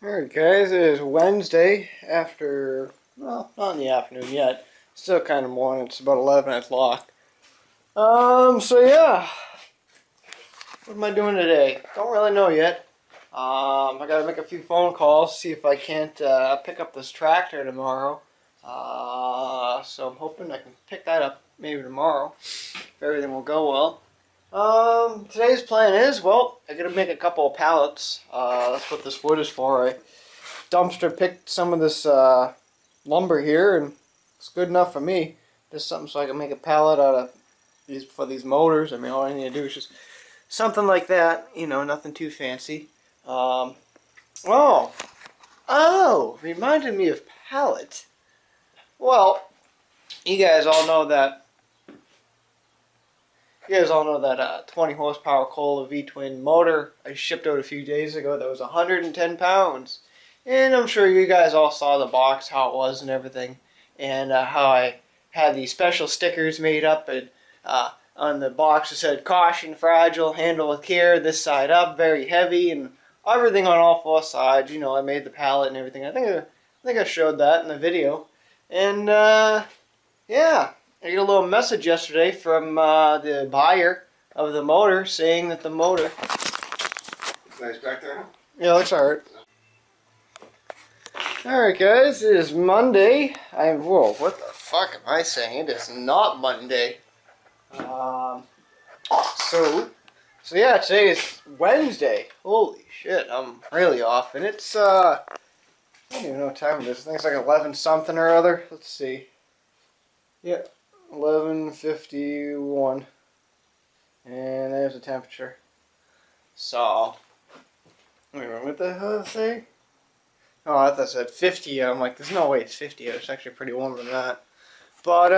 Alright guys, it is Wednesday after, well, not in the afternoon yet. Still kind of morning, it's about 11 o'clock. So yeah. What am I doing today? Don't really know yet. I gotta make a few phone calls, see if I can't pick up this tractor tomorrow. So I'm hoping I can pick that up maybe tomorrow, if everything will go well. Today's plan is, well, I gotta make a couple of pallets. That's what this wood is for. I dumpster picked some of this lumber here, and it's good enough for me. Just something so I can make a pallet out of these for these motors. I mean, all I need to do is just something like that. You know, nothing too fancy. Reminded me of pallet. Well, you guys all know that. 20 horsepower Kohler V-twin motor I shipped out a few days ago that was 110 pounds. And I'm sure you guys all saw the box, how it was and everything. And how I had these special stickers made up. And on the box it said, caution, fragile, handle with care, this side up, very heavy. And everything on all four sides. You know, I made the pallet and everything. I think I showed that in the video. And yeah. I got a little message yesterday from the buyer of the motor saying that the motor... Nice back there? Yeah, looks alright. Alright guys, it is Monday. Whoa, what the fuck am I saying? It is not Monday. So yeah, today is Wednesday. Holy shit, I'm really off. And it's, I don't even know what time it is. I think it's like 11 something or other. Let's see. Yeah. 11:51, and there's the temperature. So, wait a minute, what the hell did it say? Oh, I thought it said 50. I'm like, there's no way it's 50. It's actually pretty warmer than that. But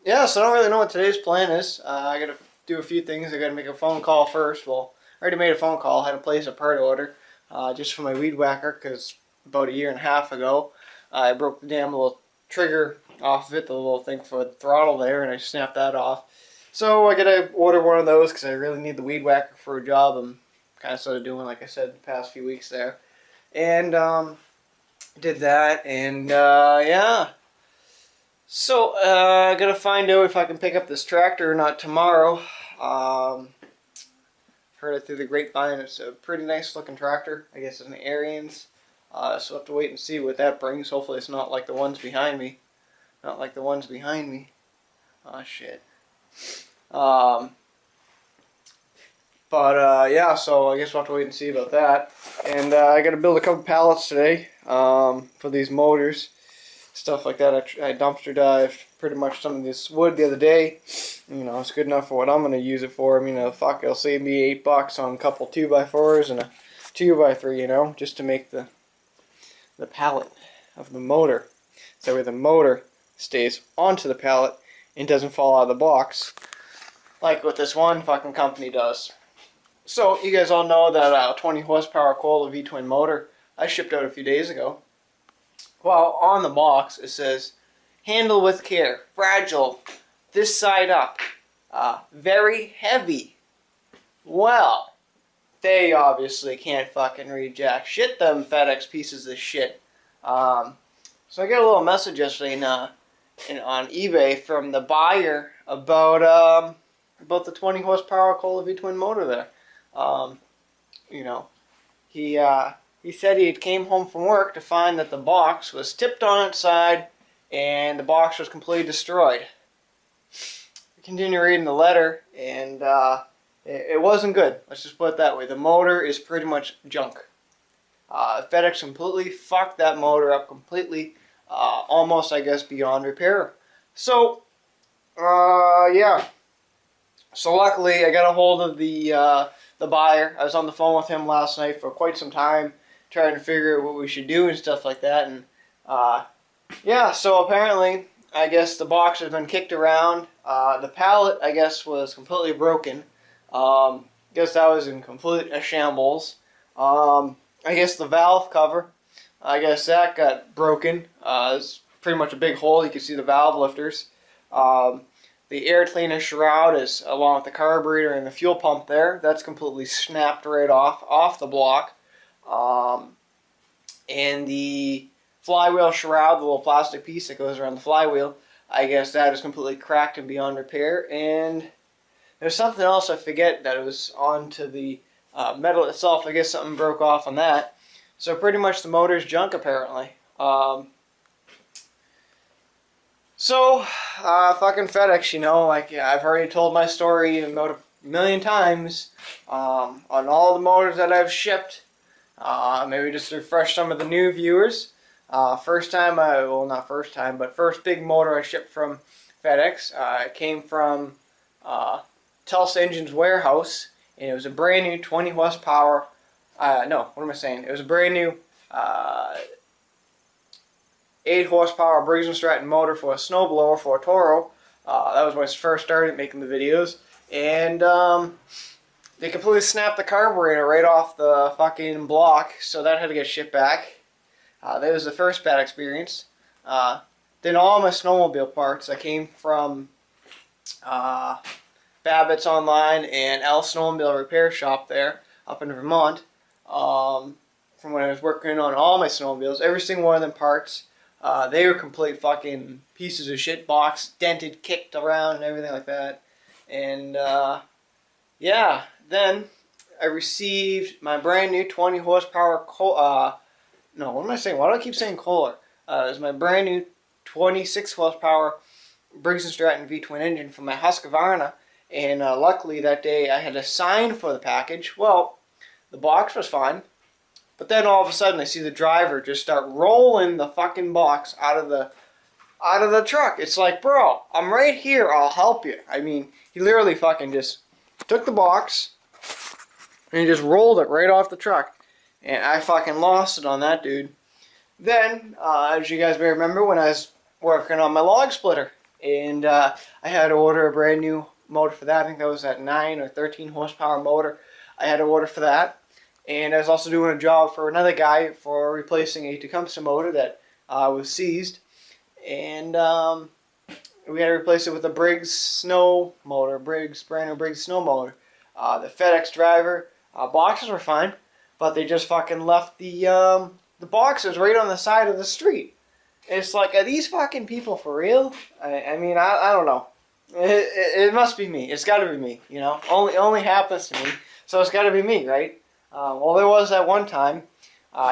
yeah, so I don't really know what today's plan is. I gotta do a few things. I gotta make a phone call first. Well, I already made a phone call. I had to place a part order just for my weed whacker, because about a year and a half ago I broke the damn little trigger off of it, the little thing for the throttle there, and I snapped that off. So I gotta order one of those because I really need the weed whacker for a job I'm kind of sort of doing, like I said, the past few weeks there. And did that, and yeah. So I gotta find out if I can pick up this tractor or not tomorrow. Heard it through the grapevine. It's a pretty nice looking tractor. I guess it's an Ariens. So I'll have to wait and see what that brings. Hopefully it's not like the ones behind me. Not like the ones behind me. Oh shit. Yeah, so I guess we'll have to wait and see about that. And I got to build a couple pallets today for these motors. Stuff like that. I dumpster dived pretty much some of this wood the other day. You know, it's good enough for what I'm going to use it for. I mean, fuck, it'll save me $8 on a couple 2x4s and a 2x3, you know, just to make the pallet of the motor. So with the motor stays onto the pallet and doesn't fall out of the box like what this one fucking company does. So you guys all know that 20 horsepower Kohler V-twin motor I shipped out a few days ago. Well, on the box it says handle with care, fragile, this side up, very heavy. Well, they obviously can't fucking read jack shit, them FedEx pieces of shit. So I got a little message yesterday on eBay from the buyer about the 20 horsepower Kohler V-twin motor there. You know, he said he came home from work to find that the box was tipped on its side and the box was completely destroyed. I continue reading the letter, and it wasn't good. Let's just put it that way. The motor is pretty much junk. FedEx completely fucked that motor up completely. Almost, I guess, beyond repair. So, yeah. So luckily, I got a hold of the buyer. I was on the phone with him last night for quite some time, trying to figure out what we should do and stuff like that. And yeah, so apparently, I guess the box has been kicked around. The pallet, I guess, was completely broken. Guess that was in complete shambles. I guess the valve cover, I guess that got broken. It's pretty much a big hole. You can see the valve lifters. The air cleaner shroud is along with the carburetor and the fuel pump there. That's completely snapped right off the block. and the flywheel shroud, the little plastic piece that goes around the flywheel, I guess that is completely cracked and beyond repair. And there's something else I forget that it was onto the metal itself. I guess something broke off on that. So pretty much the motor's junk apparently. Fucking FedEx, you know, like, yeah, I've already told my story about a million times on all the motors that I've shipped. Maybe just to refresh some of the new viewers. First big motor I shipped from FedEx. It came from Tulsa Engine's warehouse, and it was a brand new 20 horsepower. No, what am I saying? It was a brand new 8 horsepower Briggs & Stratton motor for a snowblower for a Toro. That was when I first started making the videos, and they completely snapped the carburetor right off the fucking block, so that had to get shipped back. That was the first bad experience. Then all my snowmobile parts that came from Babbitt's Online and L Snowmobile Repair Shop there up in Vermont. From when I was working on all my snowmobiles, every single one of them parts, they were complete fucking pieces of shit, boxed, dented, kicked around, and everything like that. And yeah, then I received my brand new 20 horsepower. No, what am I saying? Why do I keep saying Kohler? It was my brand new 26 horsepower Briggs & Stratton V-twin engine from my Husqvarna. And luckily that day I had to sign for the package. Well, the box was fine. But then all of a sudden I see the driver just start rolling the fucking box out of the truck. It's like, bro, I'm right here, I'll help you. I mean, he literally fucking just took the box and he just rolled it right off the truck. And I fucking lost it on that dude. Then, as you guys may remember, when I was working on my log splitter, and I had to order a brand new motor for that. I think that was that 9 or 13 horsepower motor. I had to order for that. And I was also doing a job for another guy for replacing a Tecumseh motor that was seized. And we had to replace it with a Briggs snow motor, brand new Briggs snow motor. The FedEx driver, boxes were fine, but they just fucking left the boxes right on the side of the street. It's like, are these fucking people for real? I mean, I don't know. It must be me. It's got to be me, you know. It only happens to me, so it's got to be me, right? Well, there was that one time,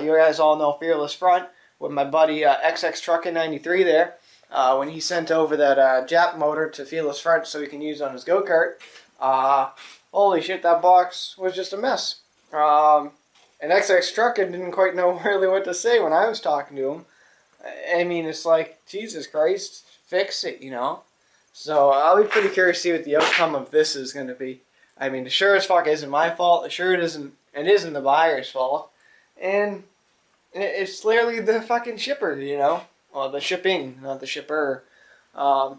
you guys all know Fearless Front, with my buddy XX Truckin' 93 there, when he sent over that Jap motor to Fearless Front so he can use on his go-kart. Holy shit, that box was just a mess. And XX Truckin' didn't quite know really what to say when I was talking to him. I mean, it's like, Jesus Christ, fix it, you know? So I'll be pretty curious to see what the outcome of this is going to be. I mean, sure as fuck isn't my fault. Sure it isn't the buyer's fault. And it's clearly the fucking shipper, you know? Well, the shipping, not the shipper. But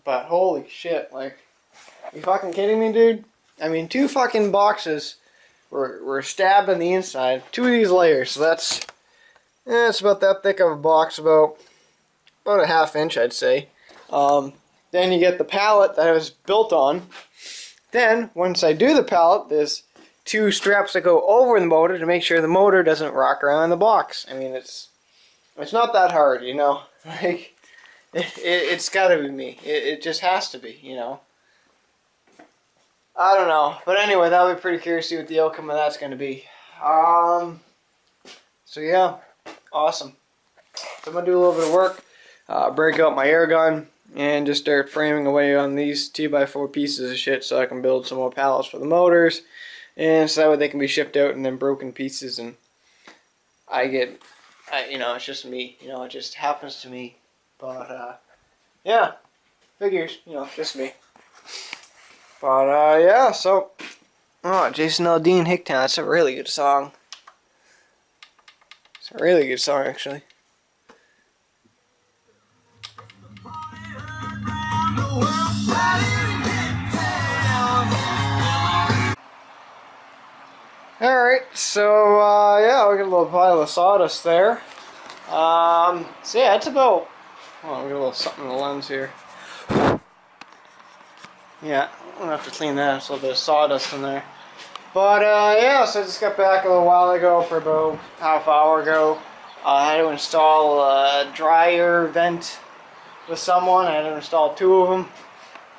holy shit, like, you fucking kidding me, dude? I mean, 2 fucking boxes were stabbed on the inside. 2 of these layers, so that's... it's about that thick of a box, about a ½ inch, I'd say. Then you get the pallet that it was built on. Then, once I do the pallet, there's 2 straps that go over the motor to make sure the motor doesn't rock around in the box. I mean, it's not that hard, you know. Like, it's gotta be me. It just has to be, you know. I don't know. But anyway, that'll be pretty curious to see what the outcome of that's gonna be. So yeah, awesome. So I'm gonna do a little bit of work, break out my air gun, and just start framing away on these 2x4 pieces of shit so I can build some more pallets for the motors, and so that way they can be shipped out in them broken pieces, and you know, it's just me, you know, it just happens to me. But yeah, figures, you know, just me. But yeah, so Jason Aldean, Hicktown, that's a really good song. It's a really good song, actually. Alright, so yeah, we got a little pile of sawdust there. So yeah, it's about, oh, we got a little something in the lens here. Yeah, I'm gonna have to clean that. There's a little bit of sawdust in there. But yeah, so I just got back a little while ago, for about half hour ago. I had to install a dryer vent with someone. I had to install 2 of them.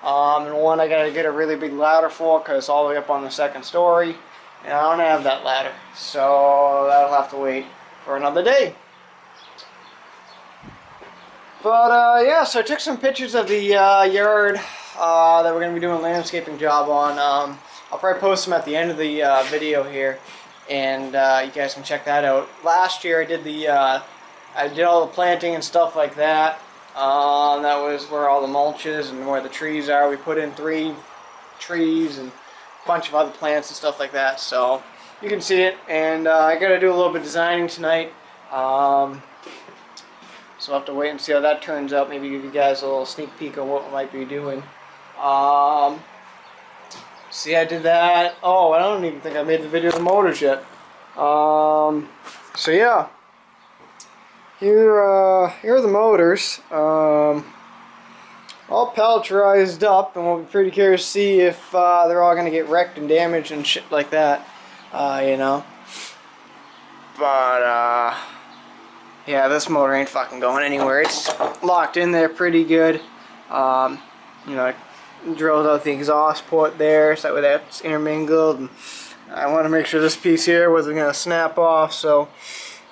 And one I gotta get a really big ladder for because it's all the way up on the 2nd story. And I don't have that ladder. So that'll have to wait for another day. But yeah, so I took some pictures of the yard that we're going to be doing a landscaping job on. I'll probably post them at the end of the video here, and you guys can check that out. Last year I did all the planting and stuff like that. That was where all the mulch is and where the trees are. We put in 3 trees and a bunch of other plants and stuff like that. So you can see it, and I got to do a little bit of designing tonight. So I'll have to wait and see how that turns out. Maybe give you guys a little sneak peek of what we might be doing. See, I did that. Oh, I don't even think I made the video of the motors yet. So yeah, here are the motors. All palletized up, and we'll be pretty curious to see if they're all gonna get wrecked and damaged and shit like that. You know. But yeah, this motor ain't fucking going anywhere. It's locked in there pretty good. You know, I drilled out the exhaust port there, so that way that's intermingled. And I want to make sure this piece here wasn't going to snap off, so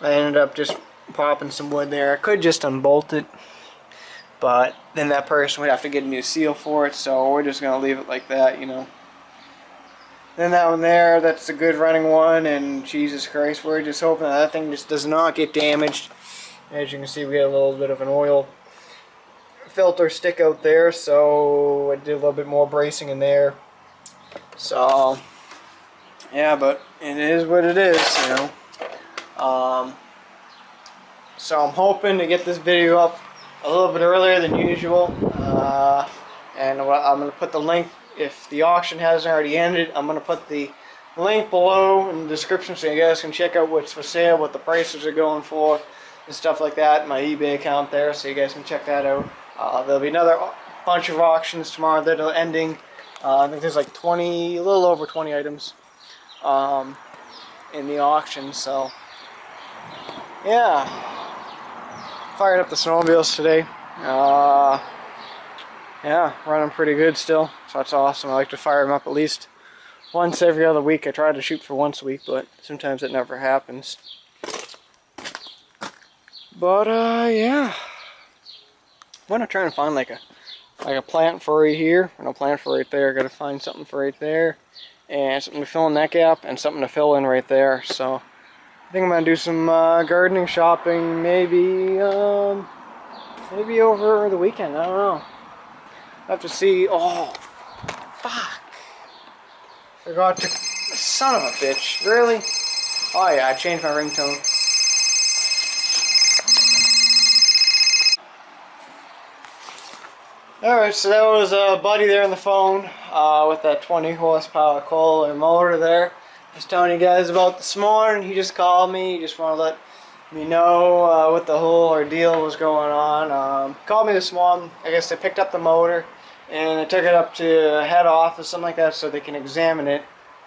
I ended up just popping some wood there. I could just unbolt it, but then that person would have to get a new seal for it, so we're just going to leave it like that, you know. Then that one there, that's a good running one, and Jesus Christ, we're just hoping that thing just does not get damaged. As you can see, we got a little bit of an oil filter stick out there, so I did a little bit more bracing in there. So yeah, but it is what it is, you know. So I'm hoping to get this video up a little bit earlier than usual, and I'm going to put the link, if the auction hasn't already ended, I'm going to put the link below in the description so you guys can check out what's for sale, what the prices are going for, and stuff like that. My eBay account there, so you guys can check that out. There'll be another bunch of auctions tomorrow that are ending. I think there's like a little over 20 items in the auction. So yeah, fired up the snowmobiles today. Yeah, running pretty good still, so that's awesome. I like to fire them up at least once every other week. I try to shoot for once a week, but sometimes it never happens. But yeah, I'm gonna try and find like a plant for right here, and a plant for right there. Gotta find something for right there, and something to fill in that gap, and something to fill in right there. So I think I'm gonna do some gardening shopping, maybe over the weekend. I don't know. I have to see. Oh, fuck! Forgot to. Son of a bitch! Really? Oh yeah, I changed my ringtone. Alright, so that was Buddy there on the phone with that 20 horsepower Kohler motor there. I was telling you guys about this morning. He just called me. He just wanted to let me know what the whole ordeal was going on. Called me this morning. I guess they picked up the motor and they took it up to head office, something like that, so they can examine it.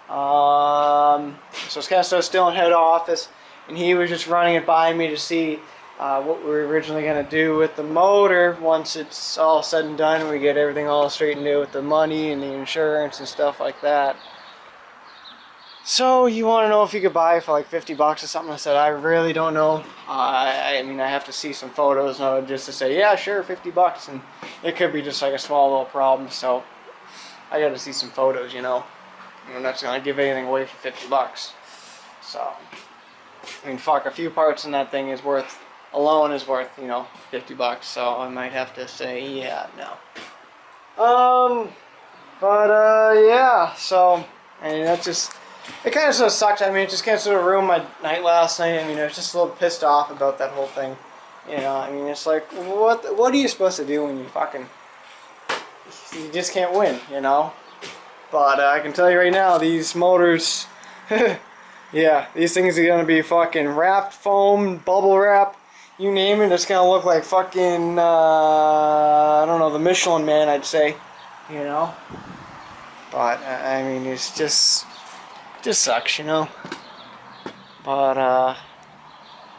So it's kind of still in head office, and he was just running it by me to see what we were originally going to do with the motor once it's all said and done. We get everything all straightened out with the money and the insurance and stuff like that. So you want to know if you could buy it for like 50 bucks or something. I said, I really don't know. I mean, I have to see some photos just to say, yeah, sure, 50 bucks. And it could be just like a small little problem. So I got to see some photos, you know. I'm not going to give anything away for 50 bucks. So, I mean, fuck, a few parts in that thing alone is worth, you know, 50 bucks. So I might have to say, yeah, no. Yeah, so, I mean, that's just, it kind of sort of sucked. I mean, it just kind of sort of ruined my night last night. I mean, I was just a little pissed off about that whole thing. You know, I mean, it's like, what are you supposed to do when you just can't win, you know? But I can tell you right now, these motors, yeah, these things are going to be fucking wrapped, foam, bubble wrap, you name it. It's going to look like fucking, I don't know, the Michelin Man, I'd say, you know. But, I mean, it's just, Just sucks, you know. But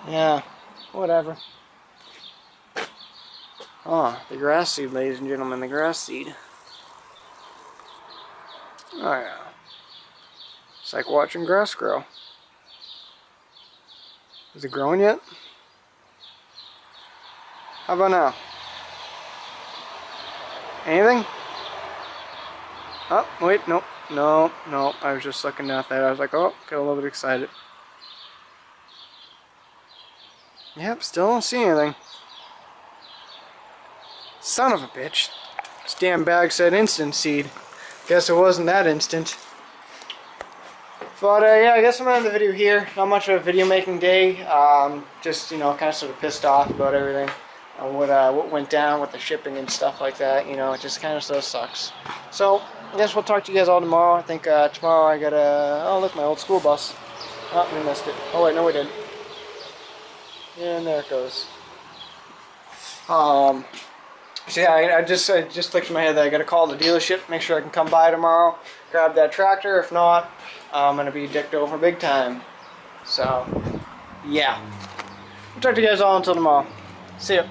yeah, whatever. Oh, the grass seed, ladies and gentlemen, the grass seed. Oh yeah. It's like watching grass grow. Is it growing yet? How about now? Anything? Oh, wait, nope. No. I was just looking at that. I was like, oh, got a little bit excited. Yep, still don't see anything. Son of a bitch. This damn bag said instant seed. Guess it wasn't that instant. But yeah, I guess I'm gonna end the video here. Not much of a video making day. Just, you know, kind of sort of pissed off about everything. What went down with the shipping and stuff like that. You know, it just kind of so sucks. So, I guess we'll talk to you guys all tomorrow. I think tomorrow I gotta... Oh, look, my old school bus. Oh, we missed it. Oh, wait, no, we didn't. And there it goes. So yeah, I just clicked in my head that I gotta call the dealership, make sure I can come by tomorrow, grab that tractor. If not, I'm gonna be dicked over big time. So, yeah. I'll talk to you guys all until tomorrow. See ya.